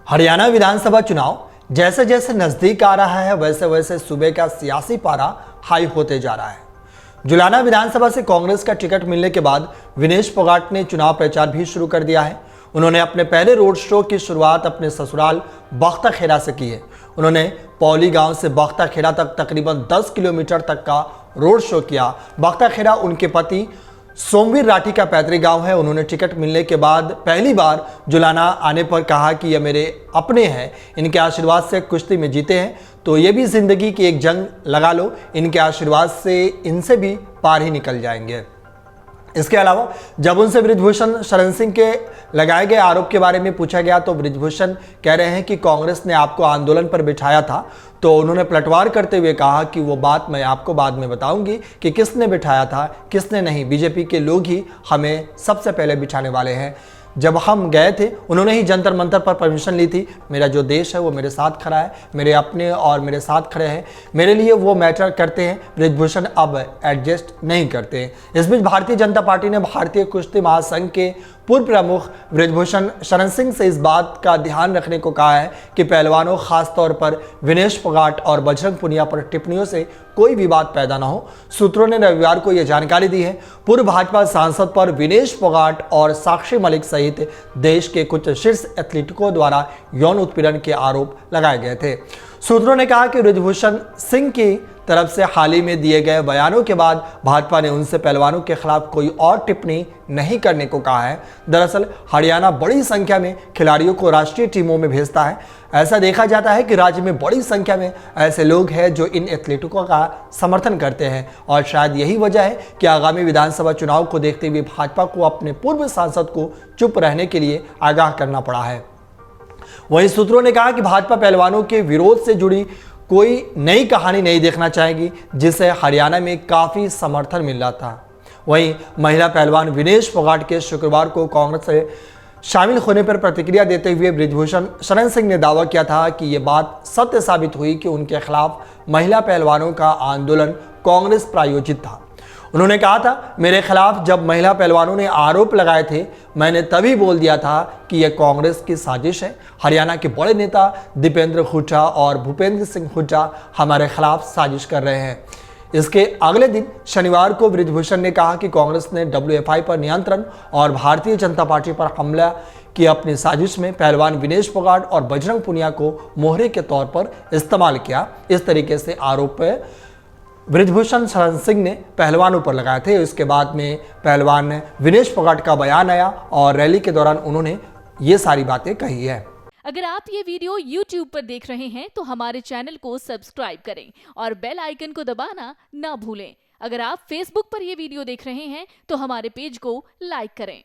हरियाणा विधानसभा चुनाव जैसे जैसे नजदीक आ रहा है वैसे वैसे सूबे का सियासी पारा हाई होते जा रहा है। जुलाना विधानसभा से कांग्रेस का टिकट मिलने के बाद विनेश फोगाट ने चुनाव प्रचार भी शुरू कर दिया है। उन्होंने अपने पहले रोड शो की शुरुआत अपने ससुराल बख्ताखेड़ा से की है। उन्होंने पौली गांव से बख्ताखेड़ा तक तकरीबन 10 किलोमीटर तक का रोड शो किया। बख्ताखेड़ा उनके पति सोमवीर राठी का पैतृक गांव है। उन्होंने टिकट मिलने के बाद पहली बार जुलाना आने पर कहा कि ये मेरे अपने हैं, इनके आशीर्वाद से कुश्ती में जीते हैं तो ये भी जिंदगी की एक जंग लगा लो, इनके आशीर्वाद से इनसे भी पार ही निकल जाएंगे। इसके अलावा जब उनसे बृजभूषण शरण सिंह के लगाए गए आरोप के बारे में पूछा गया तो बृजभूषण कह रहे हैं कि कांग्रेस ने आपको आंदोलन पर बिठाया था, तो उन्होंने पलटवार करते हुए कहा कि वो बात मैं आपको बाद में बताऊंगी कि किसने बिठाया था किसने नहीं। बीजेपी के लोग ही हमें सबसे पहले बिठाने वाले हैं। जब हम गए थे उन्होंने ही जंतर मंतर पर परमिशन ली थी। मेरा जो देश है वो मेरे साथ खड़ा है, मेरे अपने और मेरे साथ खड़े हैं, मेरे लिए वो मैटर करते हैं। बृजभूषण अब एडजस्ट नहीं करते हैं। इस बीच भारतीय जनता पार्टी ने भारतीय कुश्ती महासंघ के पूर्व प्रमुख बृजभूषण शरण सिंह से इस बात का ध्यान रखने को कहा है कि पहलवानों खासतौर पर विनेश फोगाट और बजरंग पुनिया पर टिप्पणियों से कोई विवाद पैदा न हो। सूत्रों ने रविवार को यह जानकारी दी है। पूर्व भाजपा सांसद पर विनेश फोगाट और साक्षी मलिक सहित देश के कुछ शीर्ष एथलीटों द्वारा यौन उत्पीड़न के आरोप लगाए गए थे। सूत्रों ने कहा कि बृजभूषण सिंह की तरफ से हाल ही में दिए गए बयानों के बाद भाजपा ने उनसे पहलवानों के खिलाफ कोई और टिप्पणी नहीं करने को कहा है। दरअसल हरियाणा बड़ी संख्या में खिलाड़ियों को राष्ट्रीय टीमों में भेजता है। ऐसा देखा जाता है कि राज्य में बड़ी संख्या में ऐसे लोग हैं जो इन एथलीटों का समर्थन करते हैं और शायद यही वजह है कि आगामी विधानसभा चुनाव को देखते हुए भाजपा को अपने पूर्व सांसद को चुप रहने के लिए आगाह करना पड़ा है। वहीं सूत्रों ने कहा कि भाजपा पहलवानों के विरोध से जुड़ी कोई नई कहानी नहीं देखना चाहेगी, जिसे हरियाणा में काफी समर्थन मिल रहा था। वहीं महिला पहलवान विनेश फोगाट के शुक्रवार को कांग्रेस से शामिल होने पर प्रतिक्रिया देते हुए बृजभूषण शरण सिंह ने दावा किया था कि यह बात सत्य साबित हुई कि उनके खिलाफ महिला पहलवानों का आंदोलन कांग्रेस प्रायोजित था। उन्होंने कहा था, मेरे खिलाफ जब महिला पहलवानों ने आरोप लगाए थे मैंने तभी बोल दिया था कि यह कांग्रेस की साजिश है। हरियाणा के बड़े नेता दीपेंद्र हुड्डा और भूपेंद्र सिंह हुड्डा हमारे खिलाफ साजिश कर रहे हैं। इसके अगले दिन शनिवार को बृजभूषण ने कहा कि कांग्रेस ने WFI पर नियंत्रण और भारतीय जनता पार्टी पर हमला की अपनी साजिश में पहलवान विनेश फोगाट और बजरंग पुनिया को मोहरे के तौर पर इस्तेमाल किया। इस तरीके से आरोप बृजभूषण शरण सिंह ने पहलवानों पर लगाए थे। इसके बाद में पहलवान विनेश फोगाट का बयान आया और रैली के दौरान उन्होंने ये सारी बातें कही है। अगर आप ये वीडियो YouTube पर देख रहे हैं तो हमारे चैनल को सब्सक्राइब करें और बेल आइकन को दबाना ना भूलें। अगर आप Facebook पर ये वीडियो देख रहे हैं तो हमारे पेज को लाइक करें।